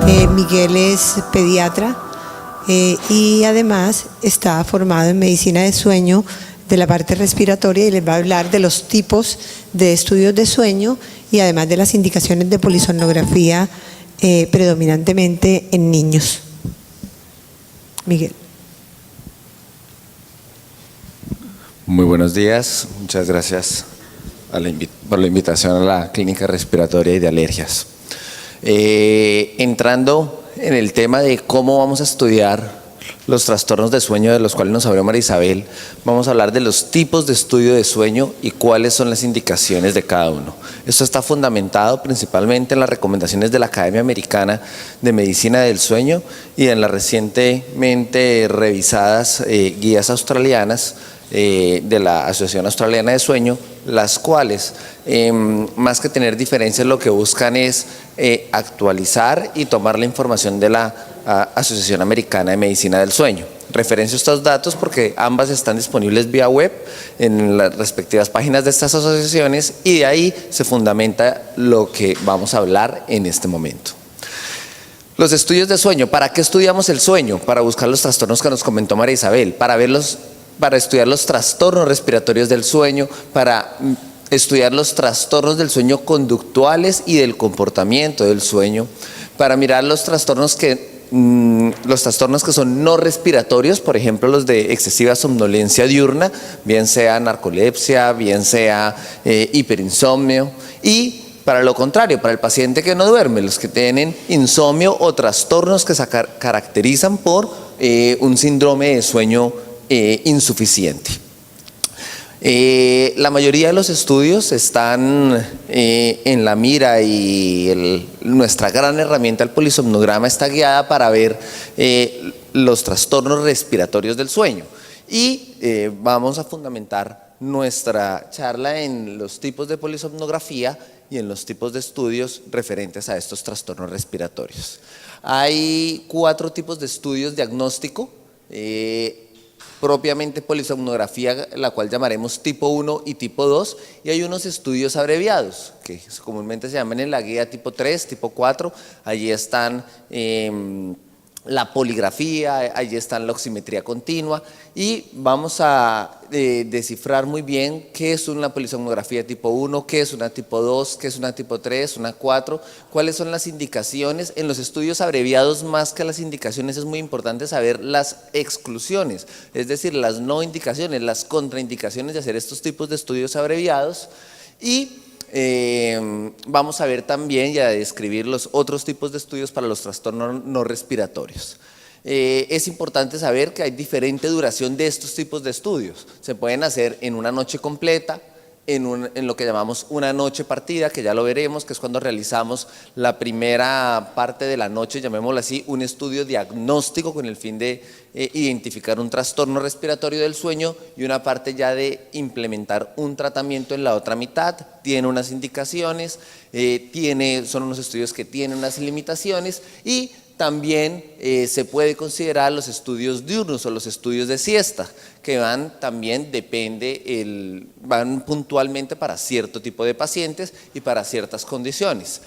Miguel es pediatra y además está formado en medicina de sueño de la parte respiratoria y les va a hablar de los tipos de estudios de sueño y además de las indicaciones de polisomnografía predominantemente en niños. Miguel. Muy buenos días, muchas gracias por la invitación a la clínica respiratoria y de alergias. Entrando en el tema de cómo vamos a estudiar los trastornos de sueño de los cuales nos habló María Isabel, vamos a hablar de los tipos de estudio de sueño y cuáles son las indicaciones de cada uno. Esto está fundamentado principalmente en las recomendaciones de la Academia Americana de Medicina del Sueño y en las recientemente revisadas guías australianas de la Asociación Australiana de Sueño, las cuales, más que tener diferencias, lo que buscan es actualizar y tomar la información de la Asociación Americana de Medicina del Sueño. Referencio estos datos porque ambas están disponibles vía web en las respectivas páginas de estas asociaciones y de ahí se fundamenta lo que vamos a hablar en este momento. Los estudios de sueño. ¿Para qué estudiamos el sueño? Para buscar los trastornos que nos comentó María Isabel, para estudiar los trastornos respiratorios del sueño, para estudiar los trastornos del sueño conductuales y del comportamiento del sueño, para mirar los trastornos que son no respiratorios, por ejemplo los de excesiva somnolencia diurna, bien sea narcolepsia, bien sea hiperinsomnio, y para lo contrario, para el paciente que no duerme, los que tienen insomnio o trastornos que se caracterizan por un síndrome de sueño insuficiente. La mayoría de los estudios están en la mira y nuestra gran herramienta, el polisomnograma, está guiada para ver los trastornos respiratorios del sueño y vamos a fundamentar nuestra charla en los tipos de polisomnografía y en los tipos de estudios referentes a estos trastornos respiratorios. Hay 4 tipos de estudios diagnóstico, propiamente polisomnografía, la cual llamaremos tipo 1 y tipo 2, y hay unos estudios abreviados que comúnmente se llaman en la guía tipo 3, tipo 4, allí están la poligrafía, allí está la oximetría continua y vamos a descifrar muy bien qué es una polisomnografía tipo 1, qué es una tipo 2, qué es una tipo 3, una 4, cuáles son las indicaciones. En los estudios abreviados, más que las indicaciones, es muy importante saber las exclusiones, es decir, las no indicaciones, las contraindicaciones de hacer estos tipos de estudios abreviados y vamos a ver también y a describir los otros tipos de estudios para los trastornos no respiratorios. Es importante saber que hay diferente duración de estos tipos de estudios. Se pueden hacer en una noche completa, en lo que llamamos una noche partida, que ya lo veremos, que es cuando realizamos la primera parte de la noche, llamémoslo así, un estudio diagnóstico con el fin de identificar un trastorno respiratorio del sueño y una parte ya de implementar un tratamiento en la otra mitad. Tiene unas indicaciones, son unos estudios que tienen unas limitaciones y también se puede considerar los estudios diurnos o los estudios de siesta, que van también, van puntualmente para cierto tipo de pacientes y para ciertas condiciones.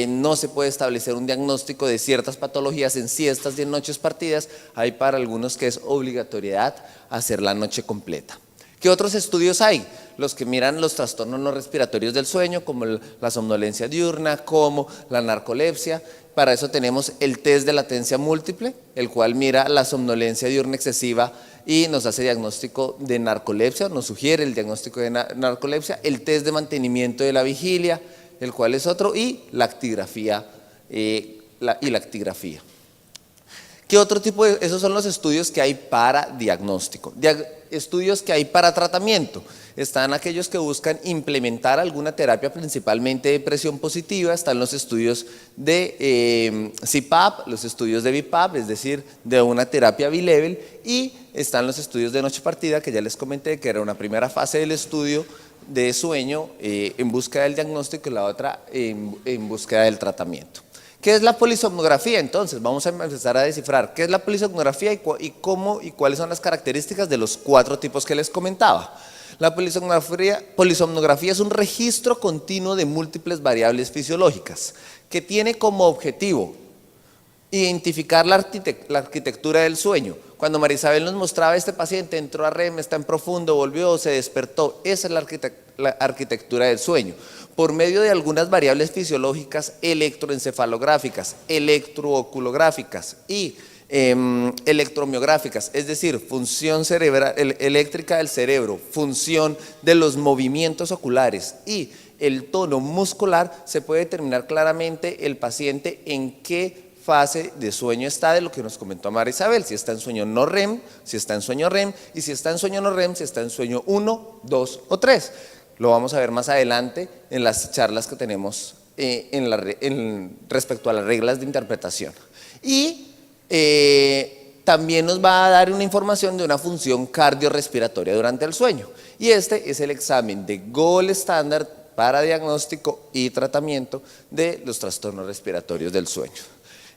No se puede establecer un diagnóstico de ciertas patologías en siestas y en noches partidas, hay para algunos que es obligatoriedad hacer la noche completa. ¿Qué otros estudios hay? Los que miran los trastornos no respiratorios del sueño, como la somnolencia diurna, como la narcolepsia. Para eso tenemos el test de latencia múltiple, el cual mira la somnolencia diurna excesiva y nos hace diagnóstico de narcolepsia, nos sugiere el diagnóstico de narcolepsia, el test de mantenimiento de la vigilia, el cual es otro, y la actigrafía. ¿Qué otro tipo de? Esos son los estudios que hay para diagnóstico. Estudios que hay para tratamiento. Están aquellos que buscan implementar alguna terapia, principalmente de presión positiva. Están los estudios de CPAP, los estudios de BiPAP, es decir, de una terapia bilevel. Y están los estudios de noche partida, que ya les comenté, que era una primera fase del estudio de sueño en búsqueda del diagnóstico y la otra en búsqueda del tratamiento. ¿Qué es la polisomnografía? Entonces, vamos a empezar a descifrar qué es la polisomnografía y cómo y cuáles son las características de los 4 tipos que les comentaba. La polisomnografía es un registro continuo de múltiples variables fisiológicas que tiene como objetivo Identificar la arquitectura del sueño. Cuando María Isabel nos mostraba este paciente, entró a REM, está en profundo, volvió, se despertó. Esa es la arquitectura del sueño. Por medio de algunas variables fisiológicas electroencefalográficas, electrooculográficas y electromiográficas, es decir, función cerebral, eléctrica del cerebro, función de los movimientos oculares y el tono muscular, se puede determinar claramente el paciente en qué fase de sueño está, de lo que nos comentó María Isabel, si está en sueño no REM, si está en sueño REM, y si está en sueño no REM, si está en sueño 1, 2 o 3. Lo vamos a ver más adelante en las charlas que tenemos respecto a las reglas de interpretación. Y también nos va a dar una información de una función cardiorrespiratoria durante el sueño. Y este es el examen de gold estándar para diagnóstico y tratamiento de los trastornos respiratorios del sueño.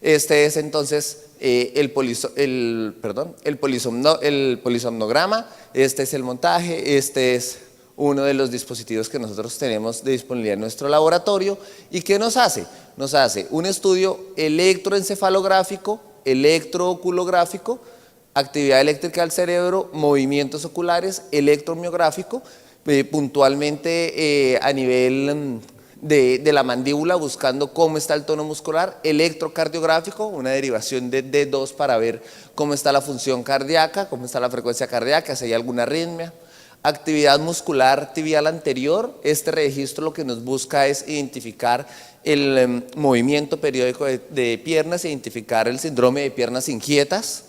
Este es entonces el polisomnograma, este es el montaje, este es uno de los dispositivos que nosotros tenemos de disponibilidad en nuestro laboratorio. ¿Y qué nos hace? Nos hace un estudio electroencefalográfico, electrooculográfico, actividad eléctrica del cerebro, movimientos oculares, electromiográfico, puntualmente a nivel de la mandíbula, buscando cómo está el tono muscular, electrocardiográfico, una derivación de D2 para ver cómo está la función cardíaca, cómo está la frecuencia cardíaca, si hay alguna arritmia. Actividad muscular tibial anterior, este registro lo que nos busca es identificar el movimiento periódico de piernas, identificar el síndrome de piernas inquietas.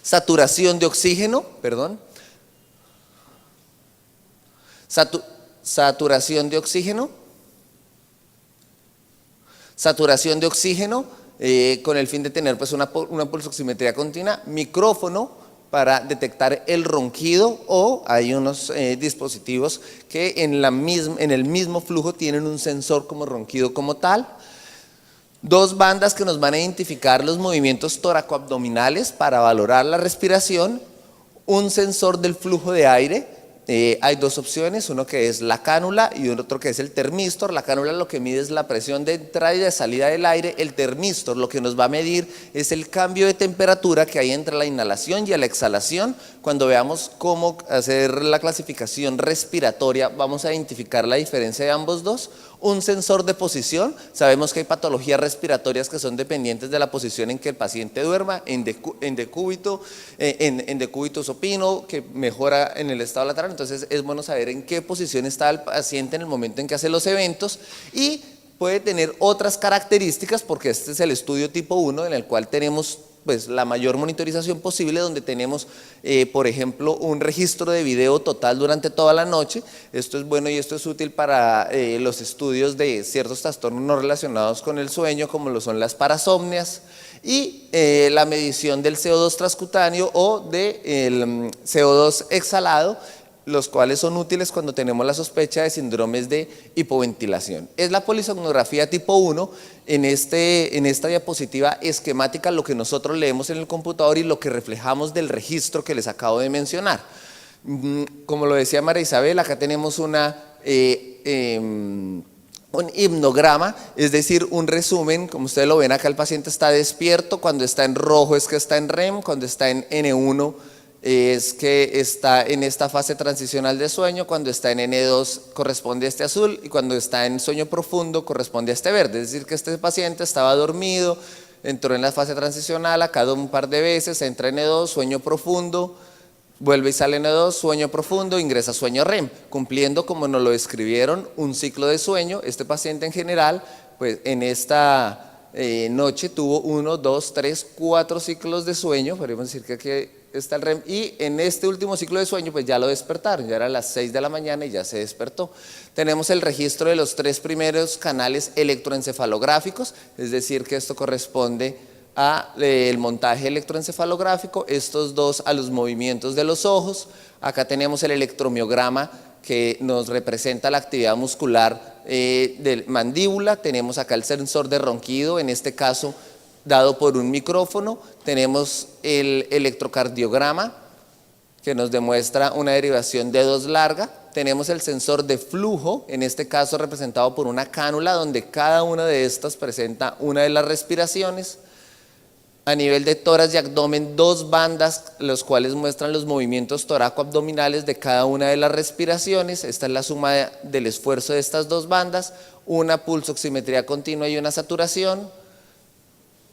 Saturación de oxígeno, saturación de oxígeno. Saturación de oxígeno con el fin de tener pues una pulsoximetría continua, micrófono para detectar el ronquido, o hay unos dispositivos que en el mismo flujo tienen un sensor como ronquido como tal. Dos bandas que nos van a identificar los movimientos toracoabdominales para valorar la respiración, un sensor del flujo de aire. Hay dos opciones, uno que es la cánula y otro que es el termistor. La cánula lo que mide es la presión de entrada y de salida del aire. El termistor lo que nos va a medir es el cambio de temperatura que hay entre la inhalación y la exhalación. Cuando veamos cómo hacer la clasificación respiratoria, vamos a identificar la diferencia de ambos dos. Un sensor de posición, sabemos que hay patologías respiratorias que son dependientes de la posición en que el paciente duerma, en decúbito supino, que mejora en el estado lateral. Entonces es bueno saber en qué posición está el paciente en el momento en que hace los eventos, y puede tener otras características porque este es el estudio tipo 1 en el cual tenemos pues la mayor monitorización posible, donde tenemos por ejemplo un registro de video total durante toda la noche. Esto es bueno y esto es útil para los estudios de ciertos trastornos no relacionados con el sueño, como lo son las parasomnias, y la medición del CO2 transcutáneo o del CO2 exhalado, los cuales son útiles cuando tenemos la sospecha de síndromes de hipoventilación. Es la polisomnografía tipo 1, en esta diapositiva esquemática, lo que nosotros leemos en el computador y lo que reflejamos del registro que les acabo de mencionar. Como lo decía María Isabel, acá tenemos un hipnograma, es decir, un resumen. Como ustedes lo ven acá, el paciente está despierto, cuando está en rojo es que está en REM, cuando está en N1 es que está en esta fase transicional de sueño, cuando está en N2 corresponde a este azul, y cuando está en sueño profundo corresponde a este verde. Es decir, que este paciente estaba dormido, entró en la fase transicional, acá un par de veces, entra en N2, sueño profundo, vuelve y sale en N2, sueño profundo, ingresa a sueño REM, cumpliendo, como nos lo describieron, un ciclo de sueño. Este paciente en general, pues en esta noche tuvo 1, 2, 3, 4 ciclos de sueño. Podríamos decir que aquí está el REM, y en este último ciclo de sueño pues ya lo despertaron, ya era las 6 de la mañana y ya se despertó. Tenemos el registro de los 3 primeros canales electroencefalográficos, es decir, que esto corresponde al montaje electroencefalográfico, estos dos a los movimientos de los ojos. Acá tenemos el electromiograma que nos representa la actividad muscular de mandíbula. Tenemos acá el sensor de ronquido, en este caso dado por un micrófono. Tenemos el electrocardiograma que nos demuestra una derivación de D2 larga. Tenemos el sensor de flujo, en este caso representado por una cánula, donde cada una de estas presenta una de las respiraciones. A nivel de tórax y abdomen, 2 bandas, los cuales muestran los movimientos toracoabdominales de cada una de las respiraciones. Esta es la suma del esfuerzo de estas 2 bandas, una pulsoximetría continua y una saturación.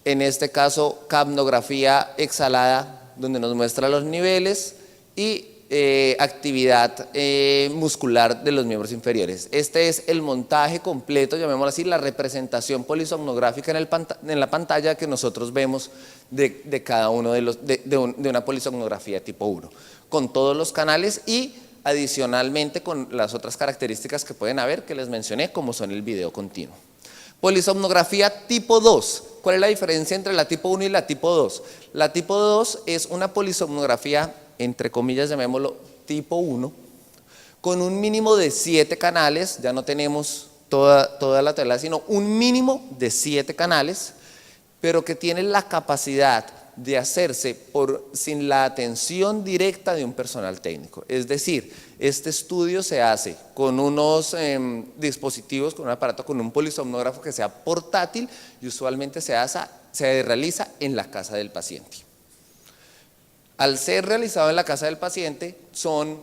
En este caso, capnografía exhalada, donde nos muestra los niveles, y actividad muscular de los miembros inferiores. Este es el montaje completo, llamémoslo así, la representación polisomnográfica en la pantalla que nosotros vemos de cada uno de una polisomnografía tipo 1, con todos los canales y adicionalmente con las otras características que pueden haber que les mencioné, como son el video continuo. Polisomnografía tipo 2. ¿Cuál es la diferencia entre la tipo 1 y la tipo 2? La tipo 2 es una polisomnografía, entre comillas, llamémoslo tipo 1, con un mínimo de 7 canales, ya no tenemos toda la tela, sino un mínimo de 7 canales, pero que tiene la capacidad de hacerse sin la atención directa de un personal técnico. Es decir, este estudio se hace con unos dispositivos, con un aparato, con un polisomnógrafo que sea portátil y usualmente se realiza en la casa del paciente. Al ser realizado en la casa del paciente, son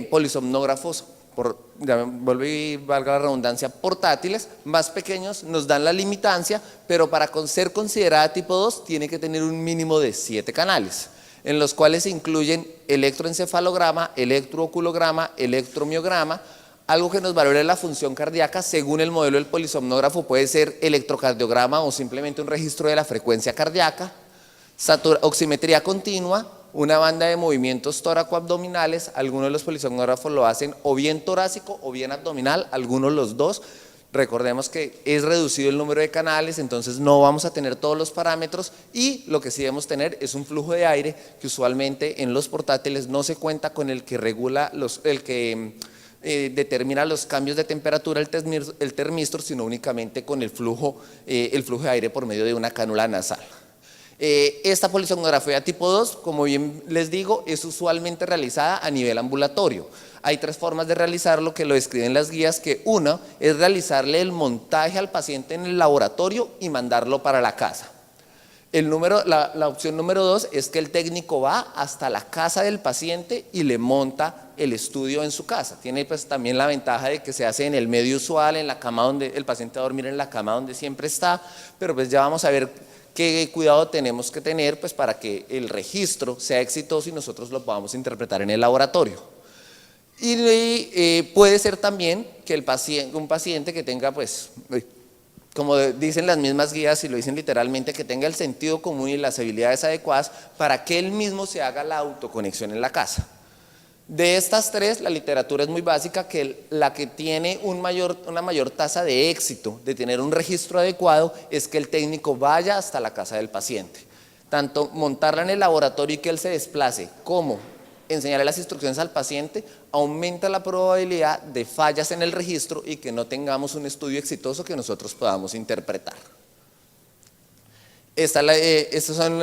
polisomnógrafos, valga la redundancia, portátiles, más pequeños, nos dan la limitancia, pero para ser considerada tipo 2 tiene que tener un mínimo de 7 canales, en los cuales se incluyen electroencefalograma, electrooculograma, electromiograma. Algo que nos valore la función cardíaca según el modelo del polisomnógrafo puede ser electrocardiograma o simplemente un registro de la frecuencia cardíaca, oximetría continua, una banda de movimientos tóraco-abdominales. Algunos de los polisomnógrafos lo hacen o bien torácico o bien abdominal, algunos los dos. Recordemos que es reducido el número de canales, entonces no vamos a tener todos los parámetros, y lo que sí debemos tener es un flujo de aire que usualmente en los portátiles no se cuenta con el que regula determina los cambios de temperatura el termistor, sino únicamente con el flujo de aire por medio de una cánula nasal. Esta polisomnografía tipo 2, como bien les digo, es usualmente realizada a nivel ambulatorio. Hay 3 formas de realizarlo que lo describen las guías, que una es realizarle el montaje al paciente en el laboratorio y mandarlo para la casa. La opción número 2 es que el técnico va hasta la casa del paciente y le monta el estudio en su casa. Tiene pues también la ventaja de que se hace en el medio usual, en la cama donde el paciente va a dormir, en la cama donde siempre está, pero pues ya vamos a ver qué cuidado tenemos que tener pues para que el registro sea exitoso y nosotros lo podamos interpretar en el laboratorio. Y puede ser también que un paciente que tenga, pues, como dicen las mismas guías y lo dicen literalmente, que tenga el sentido común y las habilidades adecuadas para que él mismo se haga la autoconexión en la casa. De estas 3, la literatura es muy básica, que la que tiene una mayor tasa de éxito de tener un registro adecuado es que el técnico vaya hasta la casa del paciente. Tanto montarla en el laboratorio y que él se desplace, como enseñarle las instrucciones al paciente, aumenta la probabilidad de fallas en el registro y que no tengamos un estudio exitoso que nosotros podamos interpretar. Estos son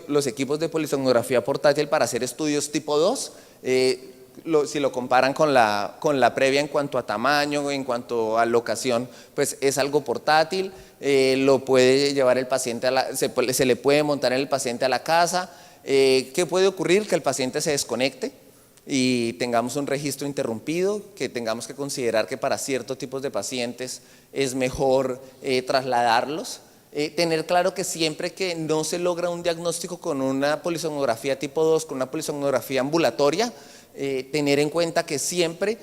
los equipos de polisomnografía portátil para hacer estudios tipo 2. Si lo comparan con la previa en cuanto a tamaño, en cuanto a locación, pues es algo portátil, lo puede llevar el paciente, se le puede montar en el paciente a la casa. ¿Qué puede ocurrir? Que el paciente se desconecte y tengamos un registro interrumpido, que tengamos que considerar que para ciertos tipos de pacientes es mejor trasladarlos. Tener claro que siempre que no se logra un diagnóstico con una polisomnografía tipo 2, con una polisomnografía ambulatoria, tener en cuenta que siempre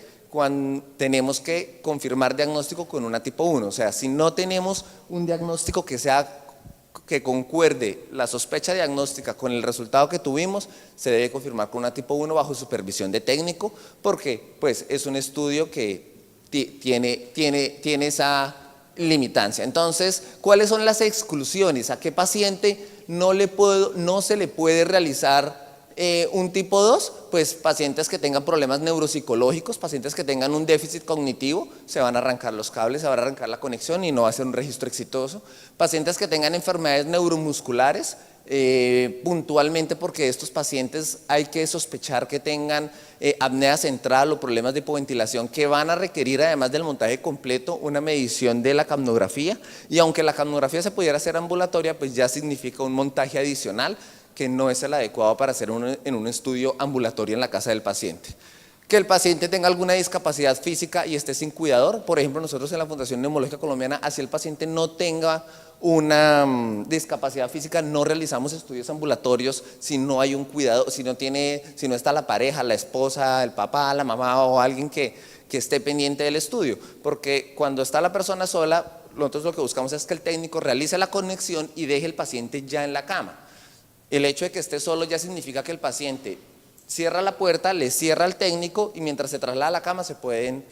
tenemos que confirmar diagnóstico con una tipo 1. O sea, si no tenemos un diagnóstico que concuerde la sospecha diagnóstica con el resultado que tuvimos, se debe confirmar con una tipo 1 bajo supervisión de técnico, porque pues, es un estudio que tiene esa limitancia. Entonces, ¿cuáles son las exclusiones? ¿A qué paciente no se le puede realizar un tipo 2? Pues pacientes que tengan problemas neuropsicológicos, pacientes que tengan un déficit cognitivo, se van a arrancar los cables, se va a arrancar la conexión y no va a ser un registro exitoso. Pacientes que tengan enfermedades neuromusculares, puntualmente porque estos pacientes hay que sospechar que tengan apnea central o problemas de hipoventilación que van a requerir, además del montaje completo, una medición de la capnografía, y aunque la capnografía se pudiera hacer ambulatoria, pues ya significa un montaje adicional que no es el adecuado para hacer en un estudio ambulatorio en la casa del paciente. Que el paciente tenga alguna discapacidad física y esté sin cuidador. Por ejemplo, nosotros en la Fundación Neumológica Colombiana, así el paciente no tenga una discapacidad física, no realizamos estudios ambulatorios si no hay un cuidado, si no está la pareja, la esposa, el papá, la mamá o alguien que esté pendiente del estudio. Porque cuando está la persona sola, nosotros lo que buscamos es que el técnico realice la conexión y deje el paciente ya en la cama. El hecho de que esté solo ya significa que el paciente cierra la puerta, le cierra al técnico y mientras se traslada a la cama se pueden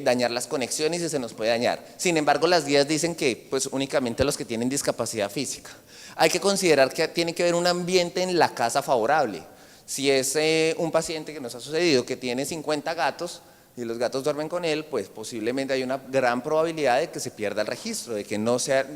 dañar las conexiones y se nos puede dañar. Sin embargo, las guías dicen que pues únicamente los que tienen discapacidad física. Hay que considerar que tiene que haber un ambiente en la casa favorable. Si es un paciente que nos ha sucedido que tiene 50 gatos y los gatos duermen con él, pues posiblemente hay una gran probabilidad de que se pierda el registro, de que no sea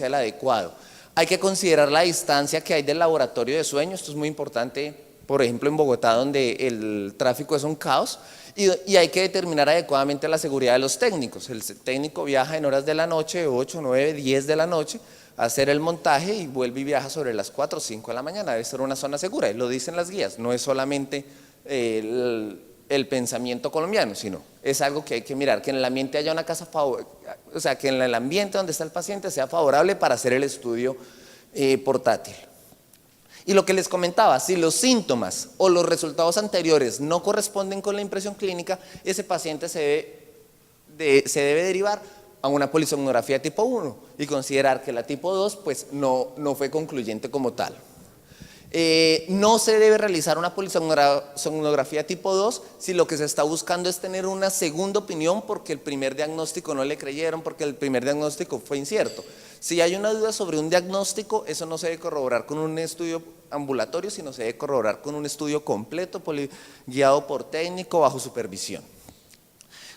el adecuado. Hay que considerar la distancia que hay del laboratorio de sueño. Esto es muy importante, por ejemplo en Bogotá, donde el tráfico es un caos, y hay que determinar adecuadamente la seguridad de los técnicos. El técnico viaja en horas de la noche, 8, 9, 10 de la noche, a hacer el montaje y vuelve y viaja sobre las 4 o 5 de la mañana. Debe ser una zona segura, y lo dicen las guías, no es solamente el pensamiento colombiano, sino es algo que hay que mirar, que en el ambiente haya una casa favorable, o sea, que en el ambiente donde está el paciente sea favorable para hacer el estudio portátil. Y lo que les comentaba, si los síntomas o los resultados anteriores no corresponden con la impresión clínica, ese paciente se debe derivar a una polisomnografía tipo 1 y considerar que la tipo 2 pues no fue concluyente como tal. No se debe realizar una polisomnografía tipo 2 si lo que se está buscando es tener una segunda opinión porque el primer diagnóstico no le creyeron, porque el primer diagnóstico fue incierto. Si hay una duda sobre un diagnóstico, eso no se debe corroborar con un estudio ambulatorio, sino se debe corroborar con un estudio completo, guiado por técnico, bajo supervisión.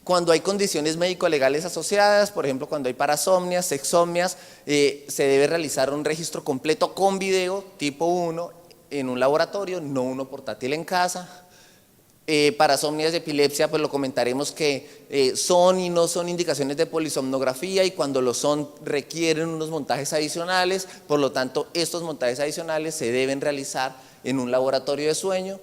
Cuando hay condiciones médico-legales asociadas, por ejemplo, cuando hay parasomnias, sexomnias, se debe realizar un registro completo con video tipo 1 en un laboratorio, no uno portátil en casa. Parasomnias de epilepsia, pues lo comentaremos que son y no son indicaciones de polisomnografía, y cuando lo son requieren unos montajes adicionales, por lo tanto estos montajes adicionales se deben realizar en un laboratorio de sueño.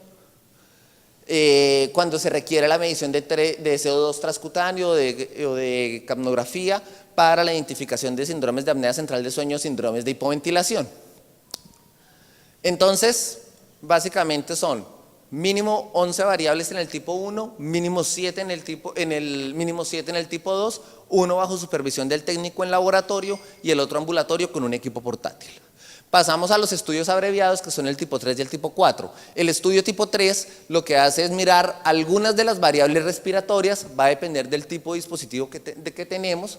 Cuando se requiere la medición de CO2 transcutáneo o de capnografía para la identificación de síndromes de apnea central de sueño, síndromes de hipoventilación. Entonces, básicamente son mínimo 11 variables en el tipo 1, mínimo 7 en el tipo 2, uno bajo supervisión del técnico en laboratorio y el otro ambulatorio con un equipo portátil. Pasamos a los estudios abreviados, que son el tipo 3 y el tipo 4. El estudio tipo 3 lo que hace es mirar algunas de las variables respiratorias, va a depender del tipo de dispositivo que tenemos.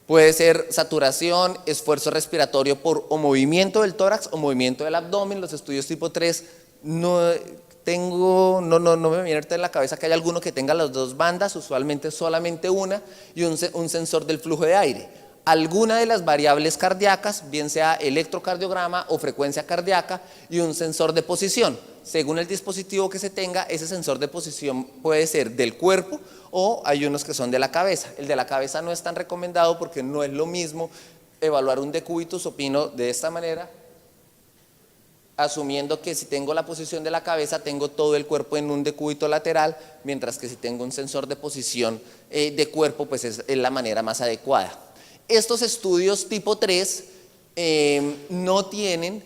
Puede ser saturación, esfuerzo respiratorio por o movimiento del tórax o movimiento del abdomen. Los estudios tipo 3 no me viene en la cabeza que haya alguno que tenga las dos bandas, usualmente solamente una, y un sensor del flujo de aire. Alguna de las variables cardíacas, bien sea electrocardiograma o frecuencia cardíaca, y un sensor de posición. Según el dispositivo que se tenga, ese sensor de posición puede ser del cuerpo o hay unos que son de la cabeza. El de la cabeza no es tan recomendado porque no es lo mismo evaluar un decúbito supino de esta manera, asumiendo que si tengo la posición de la cabeza tengo todo el cuerpo en un decúbito lateral, mientras que si tengo un sensor de posición de cuerpo pues es la manera más adecuada. Estos estudios tipo 3 no tienen,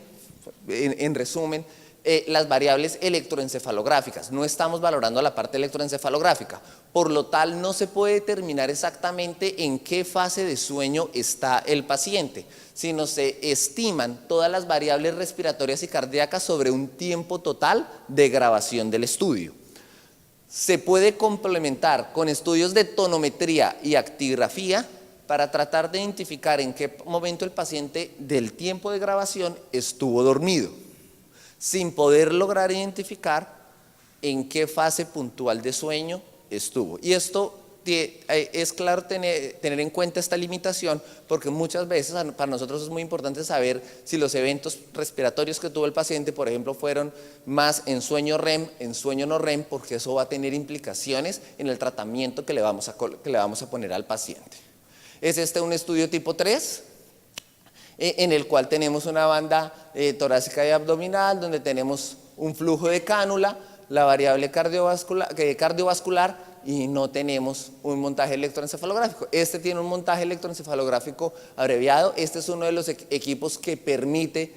en resumen, las variables electroencefalográficas. No estamos valorando la parte electroencefalográfica, por lo tal no se puede determinar exactamente en qué fase de sueño está el paciente, sino se estiman todas las variables respiratorias y cardíacas sobre un tiempo total de grabación del estudio. Se puede complementar con estudios de tonometría y actigrafía para tratar de identificar en qué momento el paciente del tiempo de grabación estuvo dormido, sin poder lograr identificar en qué fase puntual de sueño estuvo. Y esto es claro tener en cuenta esta limitación, porque muchas veces para nosotros es muy importante saber si los eventos respiratorios que tuvo el paciente, por ejemplo, fueron más en sueño REM, en sueño no REM, porque eso va a tener implicaciones en el tratamiento que le vamos a poner al paciente. Es un estudio tipo 3, en el cual tenemos una banda torácica y abdominal, donde tenemos un flujo de cánula, la variable cardiovascular, y no tenemos un montaje electroencefalográfico. Este tiene un montaje electroencefalográfico abreviado. Este es uno de los equipos que permite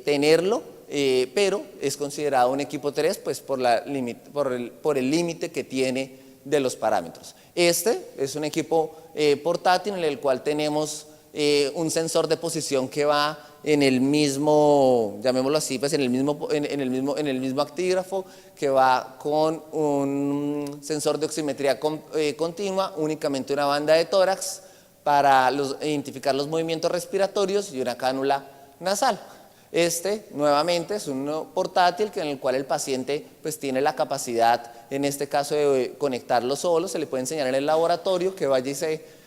tenerlo, pero es considerado un equipo 3 pues, por el límite que tiene de los parámetros. Este es un equipo portátil en el cual tenemos un sensor de posición que va en el mismo, llamémoslo así, pues en el mismo actígrafo, que va con un sensor de oximetría continua, únicamente una banda de tórax para identificar los movimientos respiratorios y una cánula nasal. Nuevamente es un portátil en el cual el paciente pues tiene la capacidad, en este caso, de conectarlo solo. Se le puede enseñar en el laboratorio que vaya y se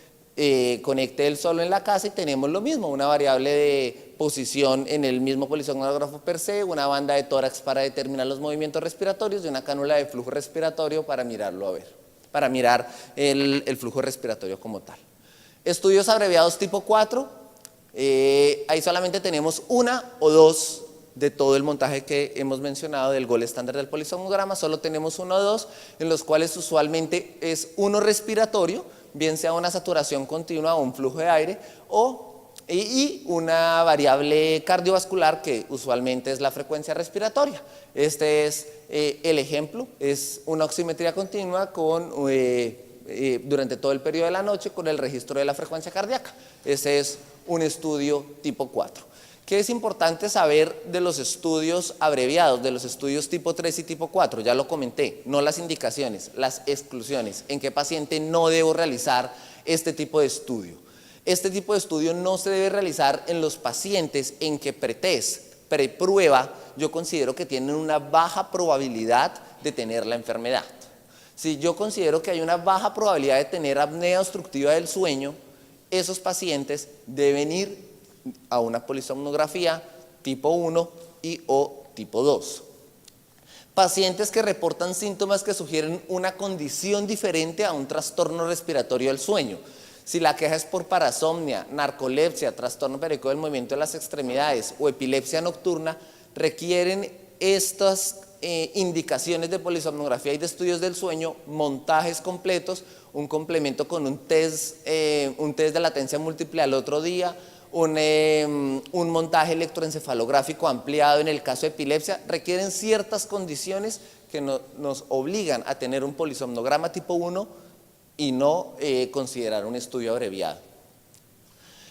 conecte él solo en la casa, y tenemos lo mismo, una variable de posición en el mismo polisonógrafo per se, una banda de tórax para determinar los movimientos respiratorios y una cánula de flujo respiratorio para para mirar el flujo respiratorio como tal. Estudios abreviados tipo 4, ahí solamente tenemos una o dos de todo el montaje que hemos mencionado del gol estándar del polisomnograma. Solo tenemos uno o dos, en los cuales usualmente es uno respiratorio, bien sea una saturación continua o un flujo de aire, y una variable cardiovascular que usualmente es la frecuencia respiratoria. Este es el ejemplo, es una oximetría continua durante todo el periodo de la noche con el registro de la frecuencia cardíaca. Ese es un estudio tipo 4. ¿Qué es importante saber de los estudios abreviados, de los estudios tipo 3 y tipo 4? Ya lo comenté, no las indicaciones, las exclusiones. ¿En qué paciente no debo realizar este tipo de estudio? Este tipo de estudio no se debe realizar en los pacientes en que preprueba, yo considero que tienen una baja probabilidad de tener la enfermedad. Si yo considero que hay una baja probabilidad de tener apnea obstructiva del sueño, esos pacientes deben ir a una polisomnografía tipo 1 o tipo 2. Pacientes que reportan síntomas que sugieren una condición diferente a un trastorno respiratorio del sueño. Si la queja es por parasomnia, narcolepsia, trastorno periódico del movimiento de las extremidades o epilepsia nocturna, requieren estas indicaciones de polisomnografía y de estudios del sueño, montajes completos, un complemento con un test de latencia múltiple al otro día, un montaje electroencefalográfico ampliado en el caso de epilepsia. Requieren ciertas condiciones que nos obligan a tener un polisomnograma tipo 1 y no considerar un estudio abreviado.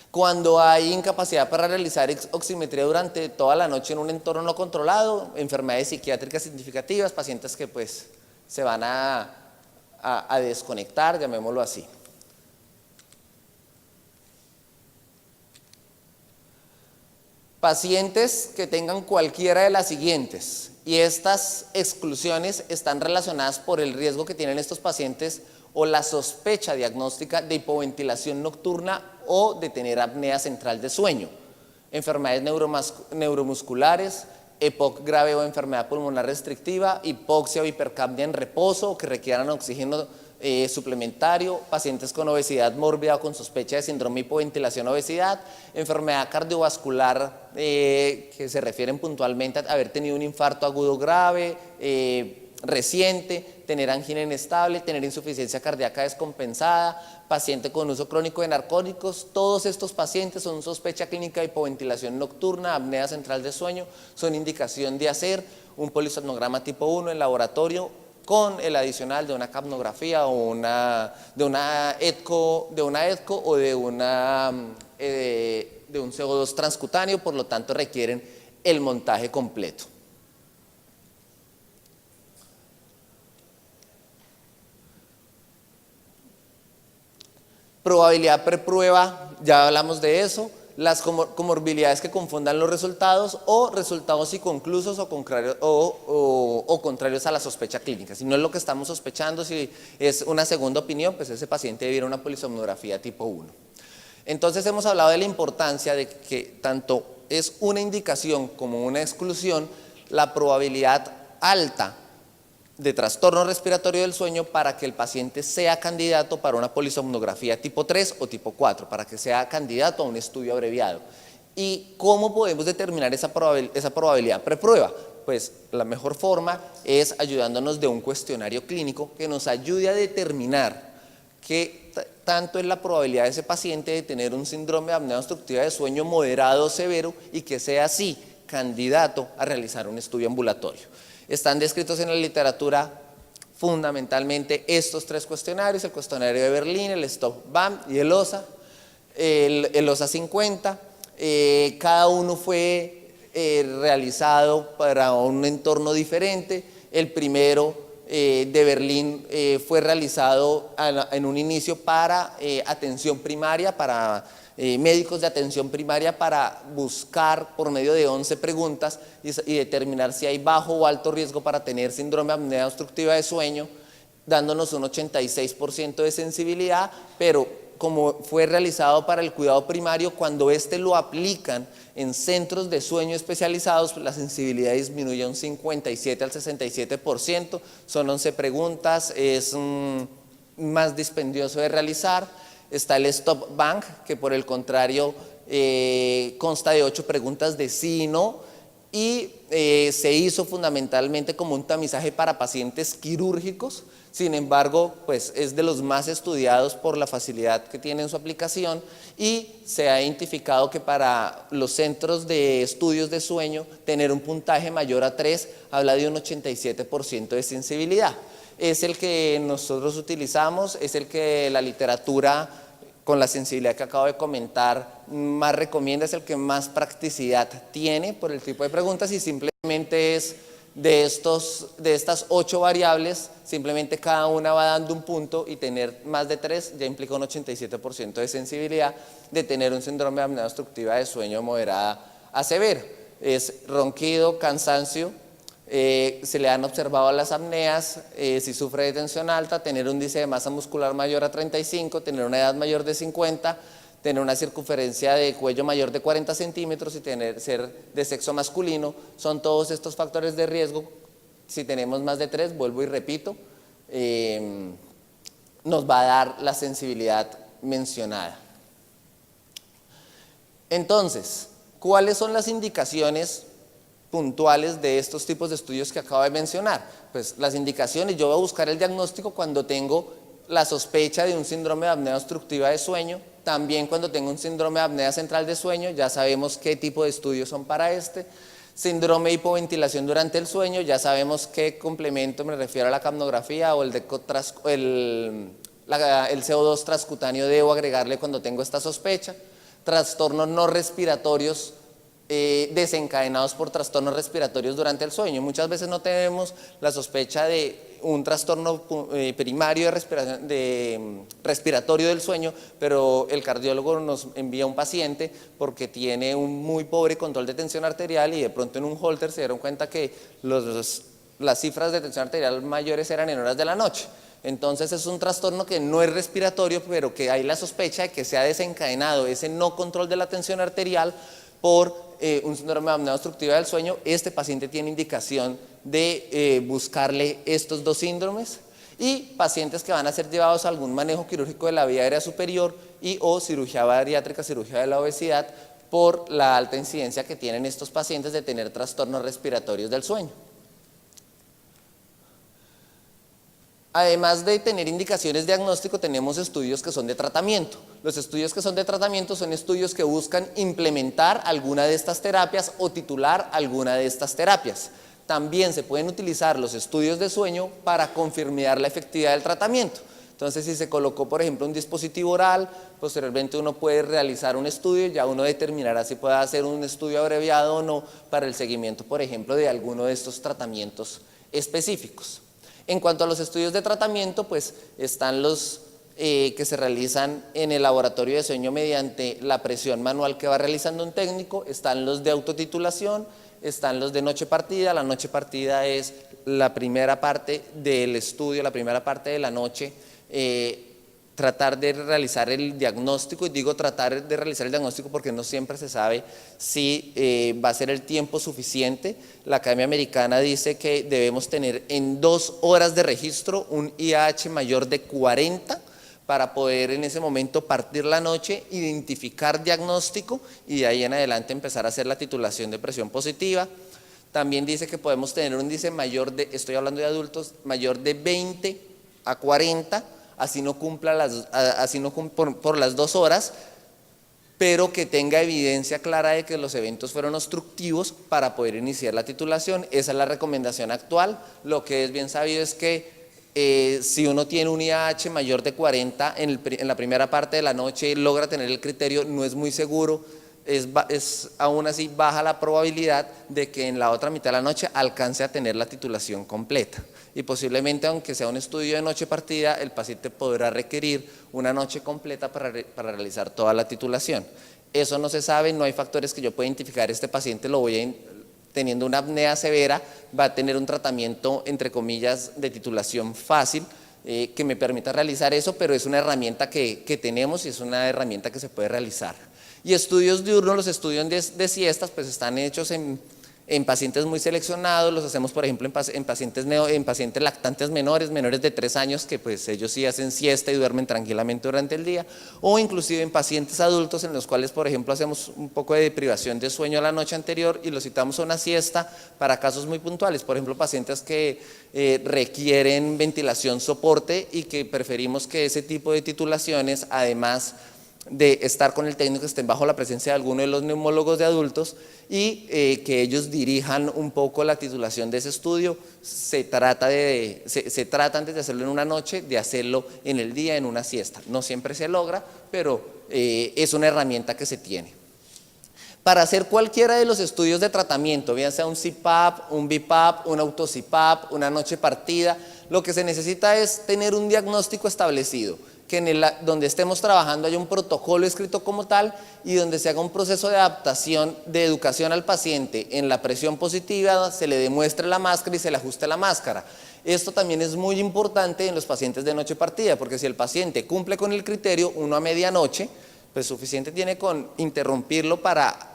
Cuando hay incapacidad para realizar oximetría durante toda la noche en un entorno no controlado, enfermedades psiquiátricas significativas, pacientes que pues se van a desconectar, llamémoslo así. Pacientes que tengan cualquiera de las siguientes, y estas exclusiones están relacionadas por el riesgo que tienen estos pacientes o la sospecha diagnóstica de hipoventilación nocturna o de tener apnea central de sueño, enfermedades neuromusculares, EPOC grave o enfermedad pulmonar restrictiva, hipoxia o hipercapnia en reposo o que requieran oxígeno suplementario, pacientes con obesidad mórbida o con sospecha de síndrome de hipoventilación obesidad, enfermedad cardiovascular que se refieren puntualmente a haber tenido un infarto agudo grave, reciente, tener angina inestable, tener insuficiencia cardíaca descompensada, paciente con uso crónico de narcóticos. Todos estos pacientes son sospecha clínica de hipoventilación nocturna, apnea central de sueño, son indicación de hacer un polisomnograma tipo 1 en laboratorio con el adicional de una capnografía o de una ECO o de un CO2 transcutáneo, por lo tanto requieren el montaje completo. Probabilidad preprueba, ya hablamos de eso. las comorbilidades que confundan los resultados o resultados inconclusos o contrarios a la sospecha clínica. Si no es lo que estamos sospechando, si es una segunda opinión, pues ese paciente debe ir a una polisomnografía tipo 1. Entonces hemos hablado de la importancia de que tanto es una indicación como una exclusión la probabilidad alta de trastorno respiratorio del sueño para que el paciente sea candidato para una polisomnografía tipo 3 o tipo 4, para que sea candidato a un estudio abreviado. ¿Y cómo podemos determinar esa probabilidad preprueba? Pues la mejor forma es ayudándonos de un cuestionario clínico que nos ayude a determinar qué tanto es la probabilidad de ese paciente de tener un síndrome de apnea obstructiva de sueño moderado o severo y que sea así candidato a realizar un estudio ambulatorio. Están descritos en la literatura fundamentalmente estos 3 cuestionarios: el cuestionario de Berlín, el STOP-BAM y el OSA, el OSA 50. Cada uno fue realizado para un entorno diferente. El primero de Berlín fue realizado en un inicio para atención primaria, para médicos de atención primaria, para buscar por medio de 11 preguntas y determinar si hay bajo o alto riesgo para tener síndrome de apnea obstructiva de sueño, dándonos un 86% de sensibilidad, pero como fue realizado para el cuidado primario, cuando lo aplican en centros de sueño especializados, pues la sensibilidad disminuye a un 57 al 67%, son 11 preguntas, es más dispendioso de realizar. Está el Stop Bank, que por el contrario consta de 8 preguntas de sí y no, y se hizo fundamentalmente como un tamizaje para pacientes quirúrgicos. Sin embargo, pues es de los más estudiados por la facilidad que tiene en su aplicación, y se ha identificado que para los centros de estudios de sueño tener un puntaje mayor a 3 habla de un 87% de sensibilidad. Es el que nosotros utilizamos, es el que la literatura, con la sensibilidad que acabo de comentar, más recomienda, es el que más practicidad tiene por el tipo de preguntas, y simplemente es de estas 8 variables, simplemente cada una va dando un punto, y tener más de 3 ya implica un 87% de sensibilidad de tener un síndrome de apnea obstructiva de sueño moderada a severo. Es ronquido, cansancio. Se le han observado las apneas, si sufre de tensión alta, tener un índice de masa muscular mayor a 35, tener una edad mayor de 50, tener una circunferencia de cuello mayor de 40 centímetros y ser de sexo masculino. Son todos estos factores de riesgo. Si tenemos más de 3, vuelvo y repito, nos va a dar la sensibilidad mencionada. Entonces, ¿cuáles son las indicaciones puntuales de estos tipos de estudios que acabo de mencionar? Pues las indicaciones: yo voy a buscar el diagnóstico cuando tengo la sospecha de un síndrome de apnea obstructiva de sueño, también cuando tengo un síndrome de apnea central de sueño, ya sabemos qué tipo de estudios son para síndrome de hipoventilación durante el sueño, ya sabemos qué complemento, me refiero a la capnografía o el CO2 transcutáneo debo agregarle cuando tengo esta sospecha. Trastornos no respiratorios desencadenados por trastornos respiratorios durante el sueño. Muchas veces no tenemos la sospecha de un trastorno primario respiratorio del sueño, pero el cardiólogo nos envía un paciente porque tiene un muy pobre control de tensión arterial, y de pronto en un Holter se dieron cuenta que las cifras de tensión arterial mayores eran en horas de la noche. Entonces es un trastorno que no es respiratorio, pero que hay la sospecha de que se ha desencadenado ese no control de la tensión arterial por un síndrome de apnea obstructiva del sueño. Este paciente tiene indicación de buscarle estos 2 síndromes, y pacientes que van a ser llevados a algún manejo quirúrgico de la vía aérea superior o cirugía bariátrica, cirugía de la obesidad, por la alta incidencia que tienen estos pacientes de tener trastornos respiratorios del sueño. Además de tener indicaciones de diagnóstico, tenemos estudios que son de tratamiento. Los estudios que son de tratamiento son estudios que buscan implementar alguna de estas terapias o titular alguna de estas terapias. También se pueden utilizar los estudios de sueño para confirmar la efectividad del tratamiento. Entonces, si se colocó, por ejemplo, un dispositivo oral, posteriormente uno puede realizar un estudio y ya uno determinará si puede hacer un estudio abreviado o no para el seguimiento, por ejemplo, de alguno de estos tratamientos específicos. En cuanto a los estudios de tratamiento, pues están los que se realizan en el laboratorio de sueño mediante la presión manual que va realizando un técnico. Están los de autotitulación, están los de noche partida. La noche partida es la primera parte del estudio, la primera parte de la noche, tratar de realizar el diagnóstico, y digo tratar de realizar el diagnóstico porque no siempre se sabe si va a ser el tiempo suficiente. La Academia Americana dice que debemos tener en 2 horas de registro un IAH mayor de 40 para poder en ese momento partir la noche, identificar diagnóstico y de ahí en adelante empezar a hacer la titulación de presión positiva. También dice que podemos tener un índice mayor de, estoy hablando de adultos, mayor de 20 a 40, así no cumpla por las 2 horas, pero que tenga evidencia clara de que los eventos fueron obstructivos para poder iniciar la titulación. Esa es la recomendación actual. Lo que es bien sabido es que si uno tiene un IAH mayor de 40 en la primera parte de la noche, logra tener el criterio, no es muy seguro, es aún así baja la probabilidad de que en la otra mitad de la noche alcance a tener la titulación completa. Y posiblemente, aunque sea un estudio de noche partida, el paciente podrá requerir una noche completa para realizar toda la titulación. Eso no se sabe, no hay factores que yo pueda identificar. Este paciente teniendo una apnea severa, va a tener un tratamiento, entre comillas, de titulación fácil, que me permita realizar eso, pero es una herramienta que tenemos y es una herramienta que se puede realizar. Y estudios diurnos, los estudios de siestas, pues están hechos en pacientes muy seleccionados. Los hacemos, por ejemplo, en pacientes lactantes menores de 3 años, que pues ellos sí hacen siesta y duermen tranquilamente durante el día, o inclusive en pacientes adultos en los cuales, por ejemplo, hacemos un poco de privación de sueño la noche anterior y los citamos a una siesta para casos muy puntuales, por ejemplo, pacientes que requieren ventilación soporte y que preferimos que ese tipo de titulaciones, además de estar con el técnico, estén bajo la presencia de alguno de los neumólogos de adultos y que ellos dirijan un poco la titulación de ese estudio. Se trata antes de hacerlo en una noche, de hacerlo en el día, en una siesta. No siempre se logra, pero es una herramienta que se tiene. Para hacer cualquiera de los estudios de tratamiento, bien sea un CPAP, un BiPAP, un auto-CPAP, una noche partida, lo que se necesita es tener un diagnóstico establecido, que donde estemos trabajando haya un protocolo escrito como tal y donde se haga un proceso de adaptación, de educación al paciente en la presión positiva, se le demuestre la máscara y se le ajuste la máscara. Esto también es muy importante en los pacientes de noche partida, porque si el paciente cumple con el criterio, uno a medianoche, pues suficiente tiene con interrumpirlo para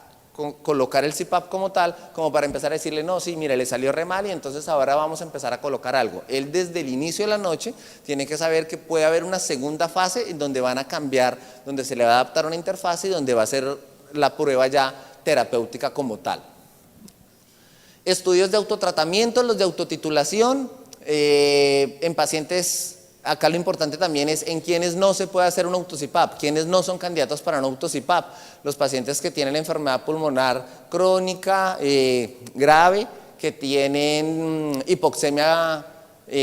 colocar el CPAP como tal, como para empezar a decirle, no, sí, mire, le salió re mal y entonces ahora vamos a empezar a colocar algo. Él desde el inicio de la noche tiene que saber que puede haber una segunda fase en donde van a cambiar, donde se le va a adaptar una interfaz y donde va a ser la prueba ya terapéutica como tal. Estudios de autotratamiento, los de autotitulación, en pacientes. Acá lo importante también es en quienes no se puede hacer un auto-CPAP, quienes no son candidatos para un auto-CPAP, los pacientes que tienen enfermedad pulmonar crónica grave, que tienen hipoxemia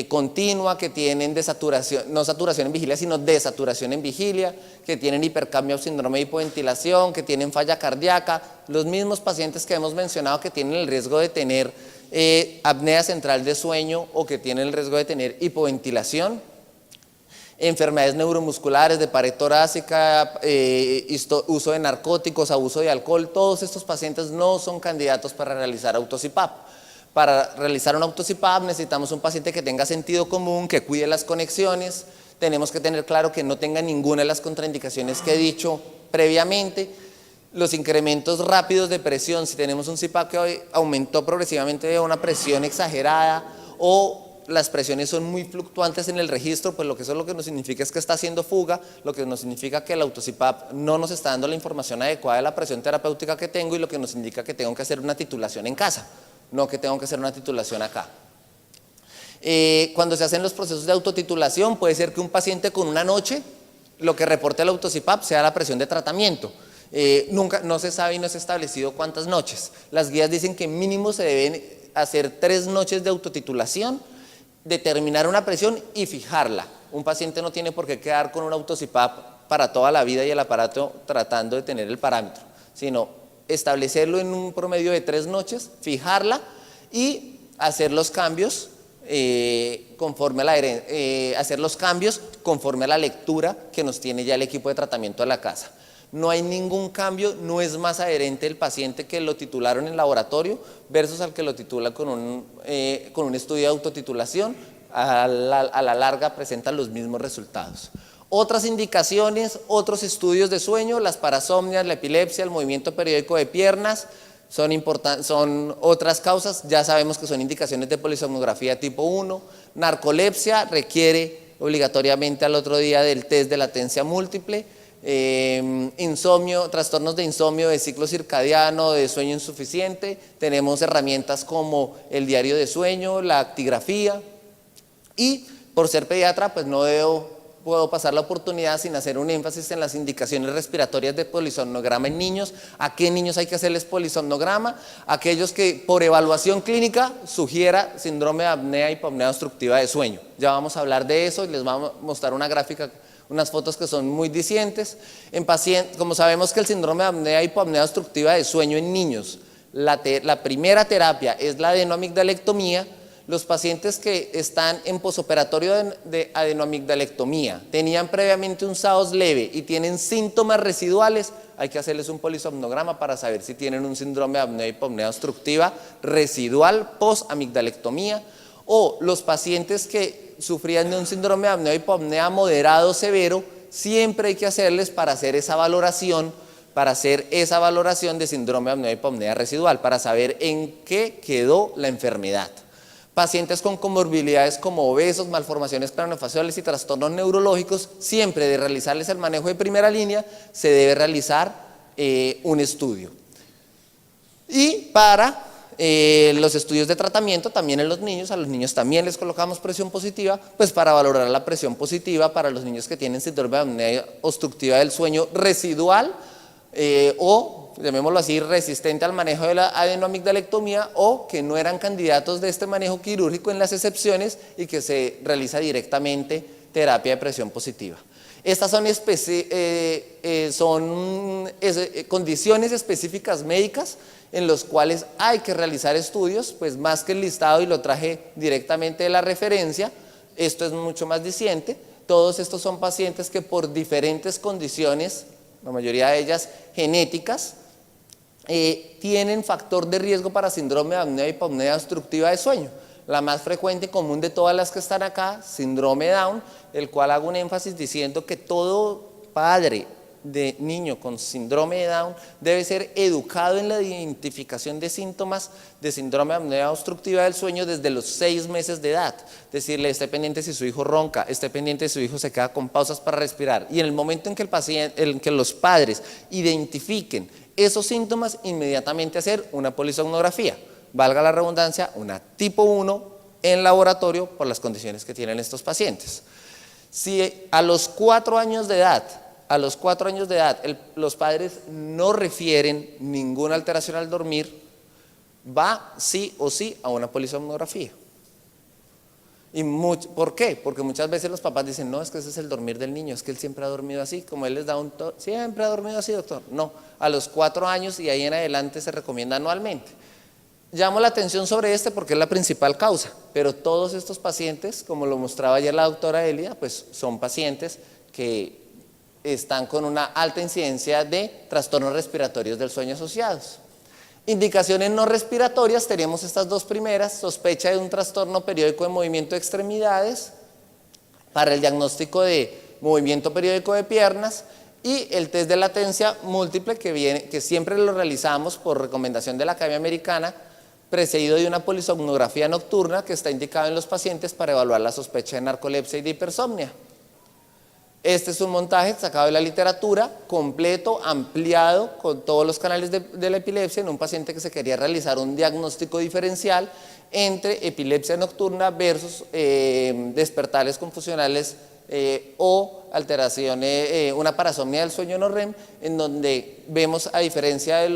continua, que tienen desaturación, no saturación en vigilia, sino desaturación en vigilia, que tienen hipercambio o síndrome de hipoventilación, que tienen falla cardíaca, los mismos pacientes que hemos mencionado que tienen el riesgo de tener apnea central de sueño o que tienen el riesgo de tener hipoventilación. Enfermedades neuromusculares, de pared torácica, uso de narcóticos, abuso de alcohol, todos estos pacientes no son candidatos para realizar auto-CPAP. Para realizar un auto-CPAP necesitamos un paciente que tenga sentido común, que cuide las conexiones, tenemos que tener claro que no tenga ninguna de las contraindicaciones que he dicho previamente. Los incrementos rápidos de presión, si tenemos un CPAP que hoy aumentó progresivamente a una presión exagerada o las presiones son muy fluctuantes en el registro, pues eso lo que nos significa es que está haciendo fuga, lo que nos significa que el auto-CPAP no nos está dando la información adecuada de la presión terapéutica que tengo y lo que nos indica que tengo que hacer una titulación en casa, no que tengo que hacer una titulación acá. Cuando se hacen los procesos de autotitulación, puede ser que un paciente con una noche, lo que reporte el auto-CPAP sea la presión de tratamiento. No se sabe y no se ha establecido cuántas noches. Las guías dicen que mínimo se deben hacer 3 noches de autotitulación, determinar una presión y fijarla. Un paciente no tiene por qué quedar con un auto-CPAP para toda la vida y el aparato tratando de tener el parámetro, sino establecerlo en un promedio de 3 noches, fijarla y hacer los cambios conforme a hacer los cambios conforme a la lectura que nos tiene ya el equipo de tratamiento de la casa. No hay ningún cambio, no es más adherente el paciente que lo titularon en laboratorio versus al que lo titula con un estudio de autotitulación. A la larga presentan los mismos resultados. Otras indicaciones, otros estudios de sueño, las parasomnias, la epilepsia, el movimiento periódico de piernas, son otras causas. Ya sabemos que son indicaciones de polisomnografía tipo 1. Narcolepsia requiere obligatoriamente al otro día del test de latencia múltiple. Insomnio, trastornos de insomnio, de ciclo circadiano, de sueño insuficiente. Tenemos herramientas como el diario de sueño, la actigrafía. Y por ser pediatra, pues no puedo pasar la oportunidad sin hacer un énfasis en las indicaciones respiratorias de polisomnograma en niños. ¿A qué niños hay que hacerles polisomnograma? Aquellos que por evaluación clínica sugiera síndrome de apnea y hipopnea obstructiva de sueño. Ya vamos a hablar de eso y les vamos a mostrar una gráfica, unas fotos que son muy dicientes. En pacientes, como sabemos que el síndrome de apnea y hipopnea obstructiva de sueño en niños, la primera terapia es la adenoamigdalectomía. Los pacientes que están en posoperatorio de adenoamigdalectomía, tenían previamente un SAOS leve y tienen síntomas residuales, hay que hacerles un polisomnograma para saber si tienen un síndrome de apnea y hipopnea obstructiva residual post-amigdalectomía. O los pacientes que sufrían de un síndrome de apnea y hipopnea moderado severo, siempre hay que hacerles para hacer esa valoración de síndrome de apnea y hipopnea residual, para saber en qué quedó la enfermedad. Pacientes con comorbilidades como obesos, malformaciones craneofaciales y trastornos neurológicos, siempre de realizarles el manejo de primera línea, se debe realizar un estudio. Y para los estudios de tratamiento, también en los niños, a los niños también les colocamos presión positiva, pues para valorar la presión positiva para los niños que tienen síndrome de apnea obstructiva del sueño residual o llamémoslo así, resistente al manejo de la adenoamigdalectomía, o que no eran candidatos de este manejo quirúrgico en las excepciones y que se realiza directamente terapia de presión positiva. Estas son condiciones específicas médicas en las cuales hay que realizar estudios, pues más que el listado, y lo traje directamente de la referencia, esto es mucho más diciente. Todos estos son pacientes que por diferentes condiciones, la mayoría de ellas genéticas, tienen factor de riesgo para síndrome de apnea y hipopnea obstructiva de sueño. La más frecuente y común de todas las que están acá, síndrome Down, el cual hago un énfasis diciendo que todo padre de niño con síndrome de Down debe ser educado en la identificación de síntomas de síndrome de apnea obstructiva del sueño desde los 6 meses de edad. Decirle, esté pendiente si su hijo ronca, esté pendiente si su hijo se queda con pausas para respirar. Y en el momento en que los padres identifiquen esos síntomas, inmediatamente hacer una polisomnografía, valga la redundancia, una tipo 1 en laboratorio por las condiciones que tienen estos pacientes. Si a los 4 años de edad, los padres no refieren ninguna alteración al dormir, va sí o sí a una polisomnografía. ¿Por qué? Porque muchas veces los papás dicen, no, es que ese es el dormir del niño, es que él siempre ha dormido así, como él les da siempre ha dormido así, doctor. No, a los 4 años y ahí en adelante se recomienda anualmente. Llamo la atención sobre porque es la principal causa, pero todos estos pacientes, como lo mostraba ayer la doctora Elia, pues son pacientes que están con una alta incidencia de trastornos respiratorios del sueño asociados. Indicaciones no respiratorias, tenemos estas dos primeras: sospecha de un trastorno periódico de movimiento de extremidades para el diagnóstico de movimiento periódico de piernas, y el test de latencia múltiple que siempre lo realizamos por recomendación de la Academia Americana, precedido de una polisomnografía nocturna que está indicado en los pacientes para evaluar la sospecha de narcolepsia y de hipersomnia. Este es un montaje sacado de la literatura, completo, ampliado, con todos los canales de la epilepsia en un paciente que se quería realizar un diagnóstico diferencial entre epilepsia nocturna versus despertares confusionales o alteraciones, una parasomnia del sueño no REM, en donde vemos, a diferencia de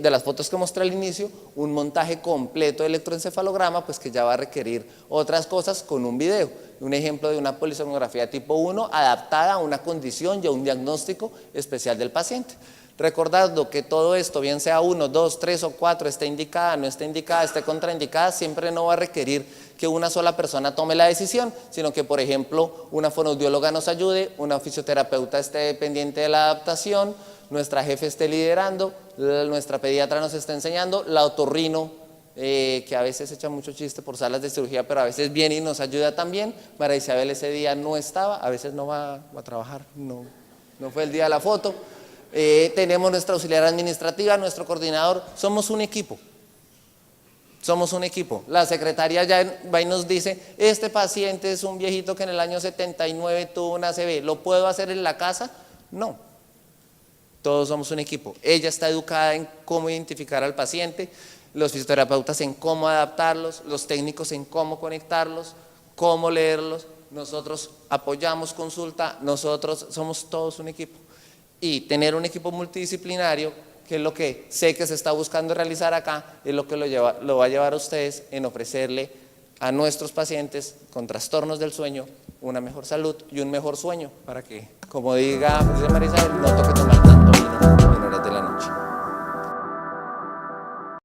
las fotos que mostré al inicio, un montaje completo de electroencefalograma, pues que ya va a requerir otras cosas con un video. Un ejemplo de una polisomnografía tipo 1 adaptada a una condición y a un diagnóstico especial del paciente. Recordando que todo esto, bien sea 1, 2, 3 o 4, esté indicada, no esté indicada, esté contraindicada, siempre no va a requerir que una sola persona tome la decisión, sino que, por ejemplo, una fonoaudióloga nos ayude, una fisioterapeuta esté pendiente de la adaptación, nuestra jefe esté liderando, nuestra pediatra nos esté enseñando, la otorrino, que a veces echa mucho chiste por salas de cirugía, pero a veces viene y nos ayuda también. María Isabel ese día no estaba, a veces no va a trabajar, no fue el día de la foto. Tenemos nuestra auxiliar administrativa, nuestro coordinador, somos un equipo. Somos un equipo. La secretaria ya va y nos dice, este paciente es un viejito que en el año 79 tuvo una ACV, ¿lo puedo hacer en la casa? No. Todos somos un equipo. Ella está educada en cómo identificar al paciente, los fisioterapeutas en cómo adaptarlos, los técnicos en cómo conectarlos, cómo leerlos. Nosotros apoyamos consulta, nosotros somos todos un equipo. Y tener un equipo multidisciplinario, que es lo que sé que se está buscando realizar acá, es lo que lo va a llevar a ustedes en ofrecerle a nuestros pacientes con trastornos del sueño una mejor salud y un mejor sueño, para que, como diga María Isabel, no toque tomar tanto vino.